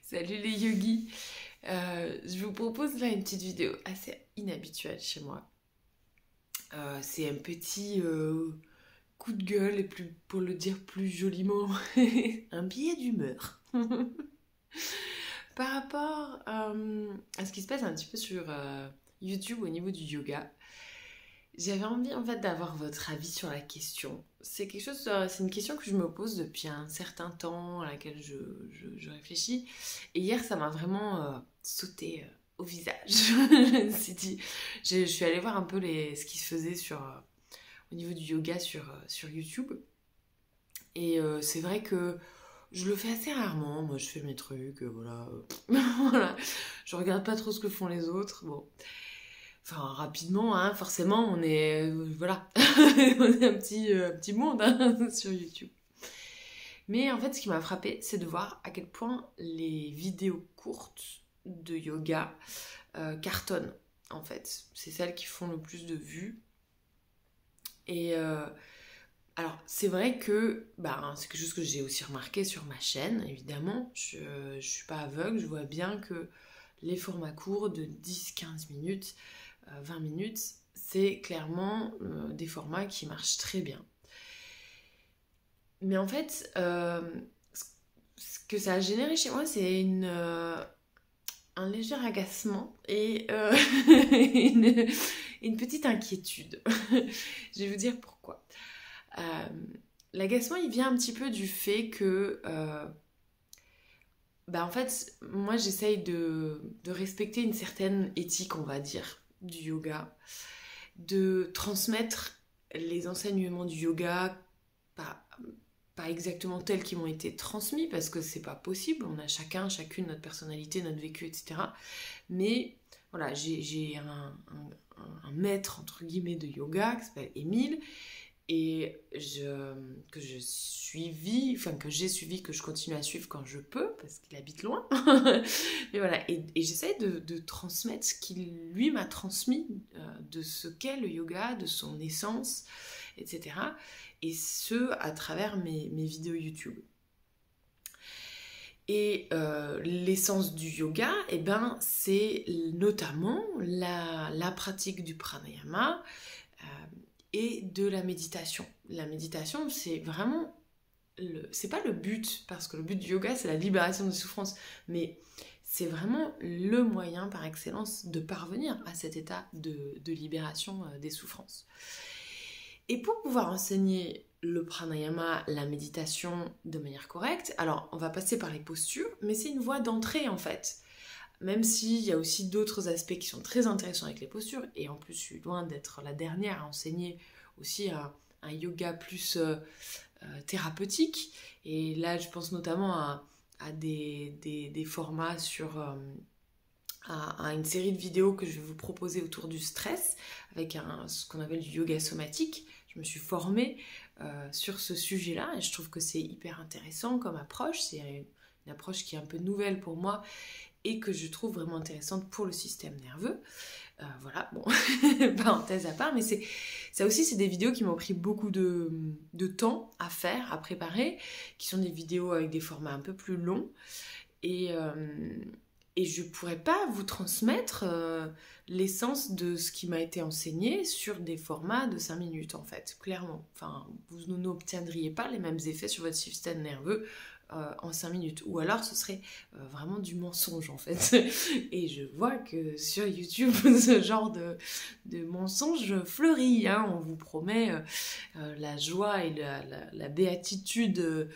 Salut les yogis. Je vous propose là une petite vidéo assez inhabituelle chez moi. C'est un petit coup de gueule et pour le dire plus joliment, un billet d'humeur. Par rapport à ce qui se passe un petit peu sur YouTube au niveau du yoga. J'avais envie en fait d'avoir votre avis sur la question. C'est c'est une question que je me pose depuis un certain temps, à laquelle je réfléchis. Et hier, ça m'a vraiment sauté au visage. Je me suis dit, je suis allée voir un peu ce qui se faisait au niveau du yoga sur YouTube. Et c'est vrai que je le fais assez rarement. Moi, je fais mes trucs, voilà. Voilà. Je regarde pas trop ce que font les autres. Bon. Enfin, rapidement, hein, forcément, on est... voilà. On est un petit monde hein, sur YouTube. Mais en fait, ce qui m'a frappée, c'est de voir à quel point les vidéos courtes de yoga cartonnent, en fait. C'est celles qui font le plus de vues. Et alors, c'est vrai que c'est quelque chose que j'ai aussi remarqué sur ma chaîne, évidemment. Je suis pas aveugle, je vois bien que les formats courts de 10-15 minutes, 20 minutes, c'est clairement des formats qui marchent très bien. Mais en fait, ce que ça a généré chez moi, c'est un léger agacement et une petite inquiétude. Je vais vous dire pourquoi. L'agacement, il vient un petit peu du fait que... en fait, moi, j'essaye de respecter une certaine éthique, on va dire, du yoga, de transmettre les enseignements du yoga, pas exactement tels qu'ils m'ont été transmis, parce que c'est pas possible, on a chacune notre personnalité, notre vécu, etc. Mais voilà, j'ai un maître, entre guillemets, de yoga qui s'appelle Émile, et que j'ai suivi, que je continue à suivre quand je peux, parce qu'il habite loin. Mais voilà, et j'essaie de transmettre ce qu'il, lui, m'a transmis de ce qu'est le yoga, de son essence, etc. Et ce, à travers mes vidéos YouTube. Et l'essence du yoga, c'est notamment la pratique du pranayama, et de la méditation. La méditation, c'est vraiment... c'est pas le but, parce que le but du yoga, c'est la libération des souffrances, mais c'est vraiment le moyen par excellence de parvenir à cet état de libération des souffrances. Et pour pouvoir enseigner le pranayama, la méditation de manière correcte, alors on va passer par les postures, mais c'est une voie d'entrée en fait. Même s'il y a aussi d'autres aspects qui sont très intéressants avec les postures, et en plus je suis loin d'être la dernière à enseigner aussi un yoga plus thérapeutique, et là je pense notamment à des formats à une série de vidéos que je vais vous proposer autour du stress, avec ce qu'on appelle du yoga somatique. Je me suis formée sur ce sujet-là, et je trouve que c'est hyper intéressant comme approche, c'est une approche qui est un peu nouvelle pour moi, et que je trouve vraiment intéressante pour le système nerveux. Voilà, bon, parenthèse à part, mais ça aussi, c'est des vidéos qui m'ont pris beaucoup de temps à faire, à préparer, qui sont des vidéos avec des formats un peu plus longs, et je ne pourrais pas vous transmettre l'essence de ce qui m'a été enseigné sur des formats de 5 minutes, en fait, clairement. Enfin, vous n'obtiendriez pas les mêmes effets sur votre système nerveux en 5 minutes, ou alors ce serait vraiment du mensonge en fait. Et je vois que sur YouTube ce genre de mensonge fleurit, hein. On vous promet la joie et la béatitude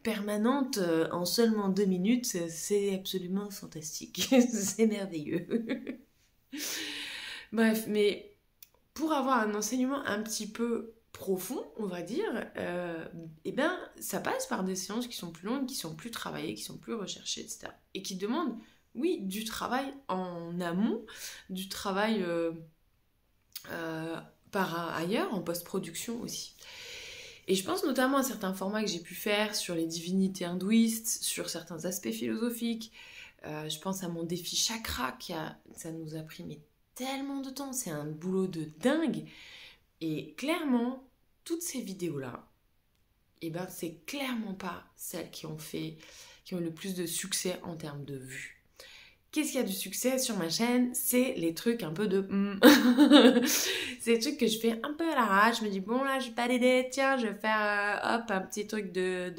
permanente en seulement 2 minutes, c'est absolument fantastique. C'est merveilleux. Bref, mais pour avoir un enseignement un petit peu profond, on va dire, ça passe par des séances qui sont plus longues, qui sont plus travaillées, qui sont plus recherchées, etc. Et qui demandent, oui, du travail en amont, du travail par ailleurs, en post-production aussi. Et je pense notamment à certains formats que j'ai pu faire sur les divinités hindouistes, sur certains aspects philosophiques. Je pense à mon défi chakra, ça nous a pris mais tellement de temps, c'est un boulot de dingue. Et clairement, toutes ces vidéos-là, et ben c'est clairement pas celles qui ont le plus de succès en termes de vues. Qu'est-ce qu'il y a du succès sur ma chaîne? C'est les trucs un peu de c'est les trucs que je fais un peu à l'arrache. Je me dis, bon là, j'ai pas d'idée, tiens, je vais faire hop, un petit truc de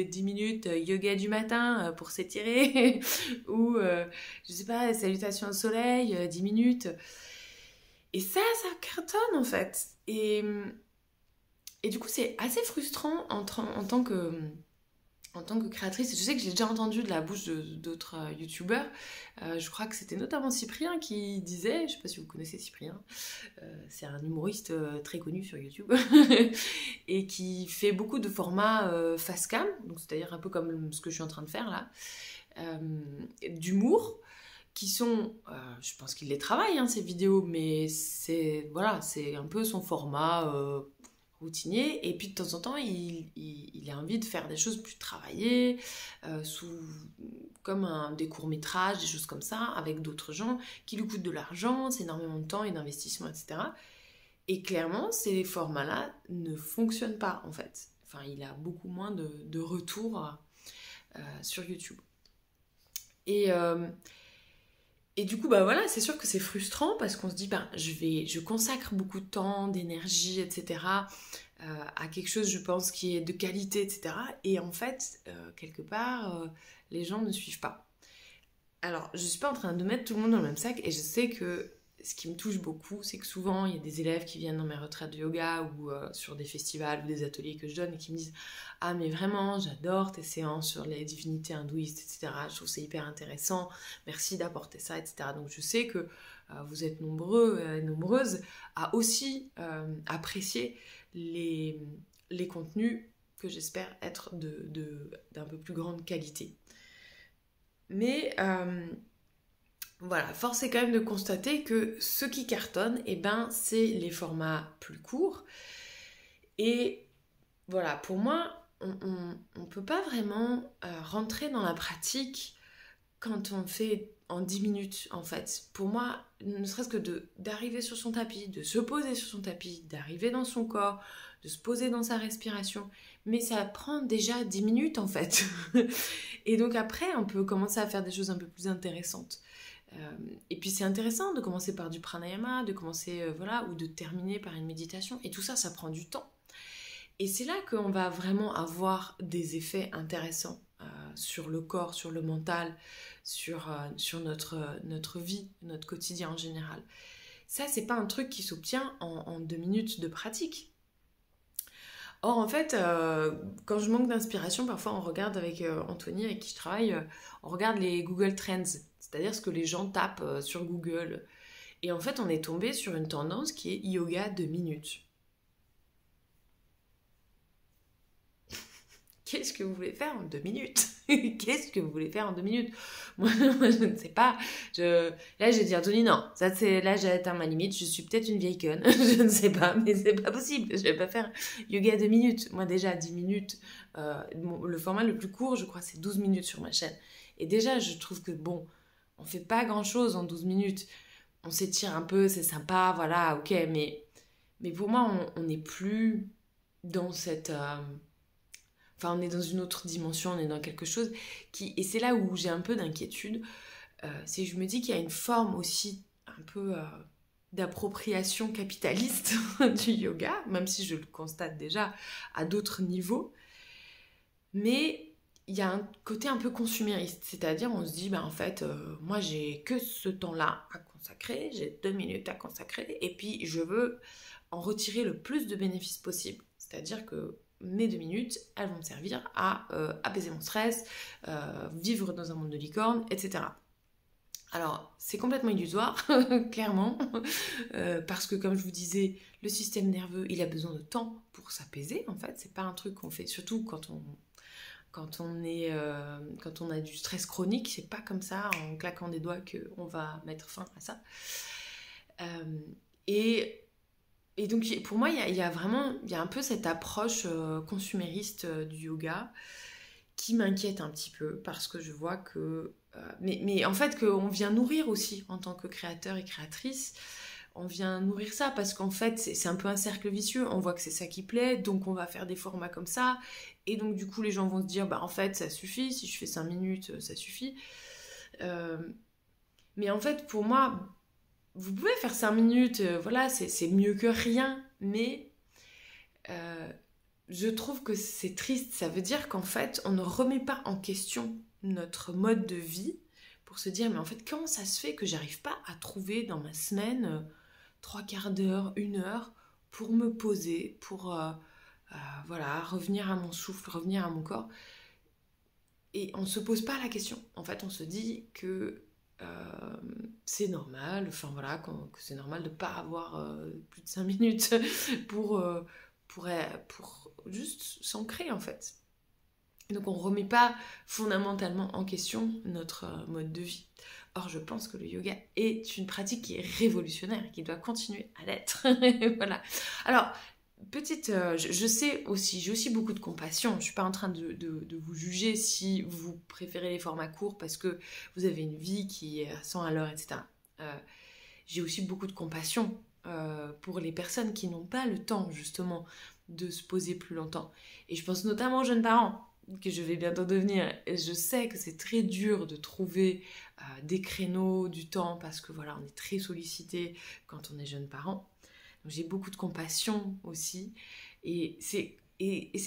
10 minutes yoga du matin pour s'étirer. Ou, je sais pas, salutations au soleil, 10 minutes. Et ça cartonne en fait. Et du coup, c'est assez frustrant en tant que créatrice. Je sais que j'ai déjà entendu de la bouche d'autres youtubeurs. Je crois que c'était notamment Cyprien qui disait, je sais pas si vous connaissez Cyprien, c'est un humoriste très connu sur YouTube et qui fait beaucoup de formats face cam, donc c'est-à-dire un peu comme ce que je suis en train de faire là, d'humour, qui sont, je pense qu'il les travaille ces vidéos, mais c'est un peu son format routinier, et puis de temps en temps il a envie de faire des choses plus travaillées, comme des courts-métrages, des choses comme ça, avec d'autres gens qui lui coûtent de l'argent, c'est énormément de temps et d'investissement, etc. Et clairement, ces formats-là ne fonctionnent pas en fait. Enfin, il a beaucoup moins de retours sur YouTube. Et du coup, c'est sûr que c'est frustrant parce qu'on se dit, je consacre beaucoup de temps, d'énergie, etc. À quelque chose, je pense, qui est de qualité, etc. Et en fait, quelque part, les gens ne suivent pas. Alors, je ne suis pas en train de mettre tout le monde dans le même sac, et je sais que ce qui me touche beaucoup, c'est que souvent, il y a des élèves qui viennent dans mes retraites de yoga ou sur des festivals ou des ateliers que je donne et qui me disent « Ah, mais vraiment, j'adore tes séances sur les divinités hindouistes, etc. Je trouve c'est hyper intéressant. Merci d'apporter ça, etc. » Donc, je sais que vous êtes nombreux et nombreuses à aussi apprécier les contenus que j'espère être d'un peu plus grande qualité. Mais voilà, force est quand même de constater que ce qui cartonne, c'est les formats plus courts. Et voilà, pour moi, on peut pas vraiment rentrer dans la pratique quand on fait en 10 minutes, en fait. Pour moi, ne serait-ce que d'arriver sur son tapis, de se poser sur son tapis, d'arriver dans son corps, de se poser dans sa respiration, mais ça prend déjà 10 minutes, en fait. Et donc après, on peut commencer à faire des choses un peu plus intéressantes. Et puis c'est intéressant de commencer par du pranayama, de commencer, ou de terminer par une méditation. Et tout ça, ça prend du temps. Et c'est là qu'on va vraiment avoir des effets intéressants sur le corps, sur le mental, sur notre vie, notre quotidien en général. Ça, c'est pas un truc qui s'obtient en 2 minutes de pratique. Or, en fait, quand je manque d'inspiration, parfois on regarde avec Anthony, avec qui je travaille, on regarde les Google Trends, c'est-à-dire ce que les gens tapent sur Google. Et en fait, on est tombé sur une tendance qui est yoga 2 minutes. Qu'est-ce que vous voulez faire en 2 minutes? Qu'est-ce que vous voulez faire en 2 minutes? Moi, je ne sais pas. Là, j'ai dit Anthony, non. Là, j'ai atteint ma limite. Je suis peut-être une vieille conne. Je ne sais pas, mais c'est pas possible. Je vais pas faire yoga 2 minutes. Moi, déjà, 10 minutes. Le format le plus court, je crois, c'est 12 minutes sur ma chaîne. Et déjà, je trouve que, on fait pas grand-chose en 12 minutes. On s'étire un peu, c'est sympa, voilà, ok. Mais pour moi, on n'est plus dans cette... on est dans une autre dimension, on est dans quelque chose et c'est là où j'ai un peu d'inquiétude, c'est que je me dis qu'il y a une forme aussi un peu d'appropriation capitaliste du yoga, même si je le constate déjà à d'autres niveaux. Mais il y a un côté un peu consumériste, c'est-à-dire on se dit, en fait, moi j'ai que ce temps-là à consacrer, j'ai 2 minutes à consacrer, et puis je veux en retirer le plus de bénéfices possible. C'est-à-dire que mes 2 minutes, elles vont me servir à apaiser mon stress, vivre dans un monde de licorne, etc. Alors, c'est complètement illusoire, clairement, parce que comme je vous disais, le système nerveux, il a besoin de temps pour s'apaiser, en fait. C'est pas un truc qu'on fait, surtout quand on a du stress chronique, c'est pas comme ça, en claquant des doigts, qu'on va mettre fin à ça. Et donc, pour moi, il y a un peu cette approche consumériste du yoga qui m'inquiète un petit peu parce que je vois que... mais en fait, qu'on vient nourrir aussi en tant que créateur et créatrice. on vient nourrir ça parce qu'en fait c'est un peu un cercle vicieux, on voit que c'est ça qui plaît, donc on va faire des formats comme ça, et donc du coup les gens vont se dire bah en fait ça suffit, si je fais 5 minutes ça suffit. Mais en fait pour moi, vous pouvez faire 5 minutes, voilà, c'est mieux que rien, mais je trouve que c'est triste, ça veut dire qu'en fait on ne remet pas en question notre mode de vie pour se dire mais en fait comment ça se fait que j'arrive pas à trouver dans ma semaine 3/4 d'heure, 1 heure pour me poser, pour voilà, revenir à mon souffle, revenir à mon corps. Et on se pose pas la question. En fait, on se dit que c'est normal, enfin voilà, que c'est normal de pas avoir plus de 5 minutes pour juste s'ancrer en fait. Donc on remet pas fondamentalement en question notre mode de vie. Or, je pense que le yoga est une pratique qui est révolutionnaire, qui doit continuer à l'être. Voilà. Alors, je sais aussi, j'ai aussi beaucoup de compassion. Je ne suis pas en train de vous juger si vous préférez les formats courts parce que vous avez une vie qui est à 100 à l'heure, etc. J'ai aussi beaucoup de compassion pour les personnes qui n'ont pas le temps, justement, de se poser plus longtemps. Et je pense notamment aux jeunes parents que je vais bientôt devenir. Et je sais que c'est très dur de trouver des créneaux, du temps, parce que voilà, on est très sollicité quand on est jeune parent. Donc j'ai beaucoup de compassion aussi. Et c'est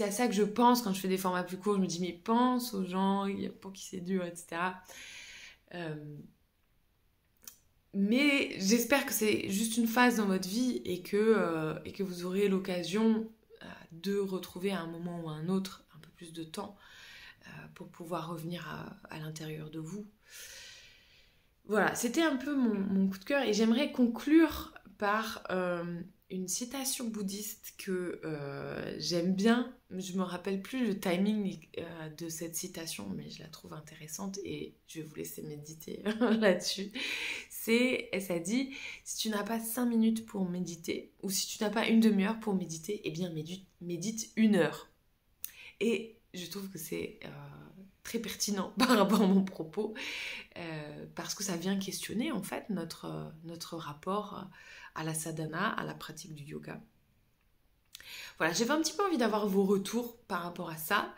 à ça que je pense quand je fais des formats plus courts. Je me dis, mais pense aux gens pour qui c'est dur, etc. Mais j'espère que c'est juste une phase dans votre vie et que vous aurez l'occasion de retrouver à un moment ou à un autre un peu plus de temps pour pouvoir revenir à l'intérieur de vous. Voilà, c'était un peu mon coup de cœur et j'aimerais conclure par une citation bouddhiste que j'aime bien. Je me rappelle plus le timing de cette citation, mais je la trouve intéressante et je vais vous laisser méditer là-dessus. Ça dit, si tu n'as pas 5 minutes pour méditer, ou si tu n'as pas une demi-heure pour méditer, eh bien médite 1 heure. Et je trouve que c'est très pertinent par rapport à mon propos, parce que ça vient questionner en fait notre rapport à la sadhana, à la pratique du yoga. Voilà, j'avais un petit peu envie d'avoir vos retours par rapport à ça.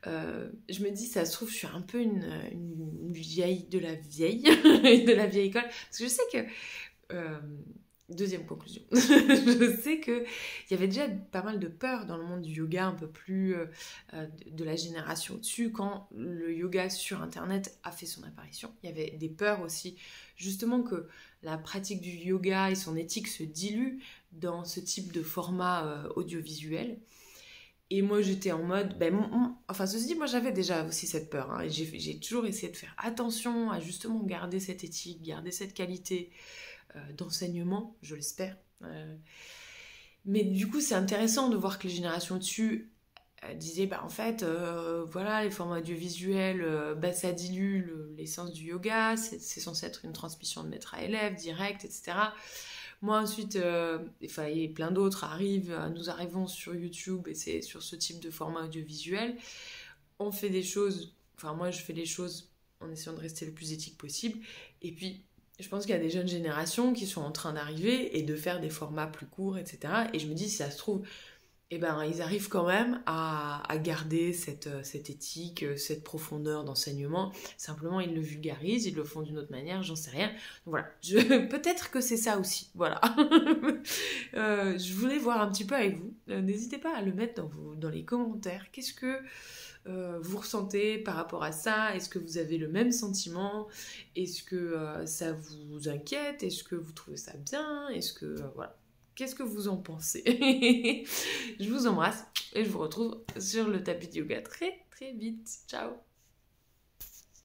Je me dis, ça se trouve, je suis un peu une vieille de la vieille, de la vieille école. Parce que je sais que... deuxième conclusion. Je sais qu'il y avait déjà pas mal de peur dans le monde du yoga, un peu plus de la génération au-dessus, quand le yoga sur Internet a fait son apparition. Il y avait des peurs aussi, justement, que la pratique du yoga et son éthique se diluent dans ce type de format audiovisuel. Et moi, j'étais en mode... enfin, ceci dit, moi, j'avais déjà aussi cette peur. Hein, et j'ai toujours essayé de faire attention à justement garder cette éthique, garder cette qualité d'enseignement, je l'espère. Mais du coup, c'est intéressant de voir que les générations au-dessus disaient, en fait, voilà, les formats audiovisuels, ça dilue l'essence du yoga, c'est censé être une transmission de maître à élève, direct, etc. Moi, ensuite, et plein d'autres nous arrivons sur YouTube, et c'est sur ce type de format audiovisuel. On fait des choses, moi, je fais les choses en essayant de rester le plus éthique possible, et puis je pense qu'il y a des jeunes générations qui sont en train d'arriver et de faire des formats plus courts, etc. Et je me dis, si ça se trouve, ils arrivent quand même à garder cette éthique, cette profondeur d'enseignement. Simplement, ils le vulgarisent, ils le font d'une autre manière, j'en sais rien. Donc voilà, peut-être que c'est ça aussi. Voilà. Je voulais voir un petit peu avec vous. N'hésitez pas à le mettre dans les commentaires. Qu'est-ce que vous ressentez par rapport à ça? Est-ce que vous avez le même sentiment? Est-ce que ça vous inquiète? Est-ce que vous trouvez ça bien? Est-ce que voilà, qu'est-ce que vous en pensez? Je vous embrasse et je vous retrouve sur le tapis de yoga très très vite. Ciao!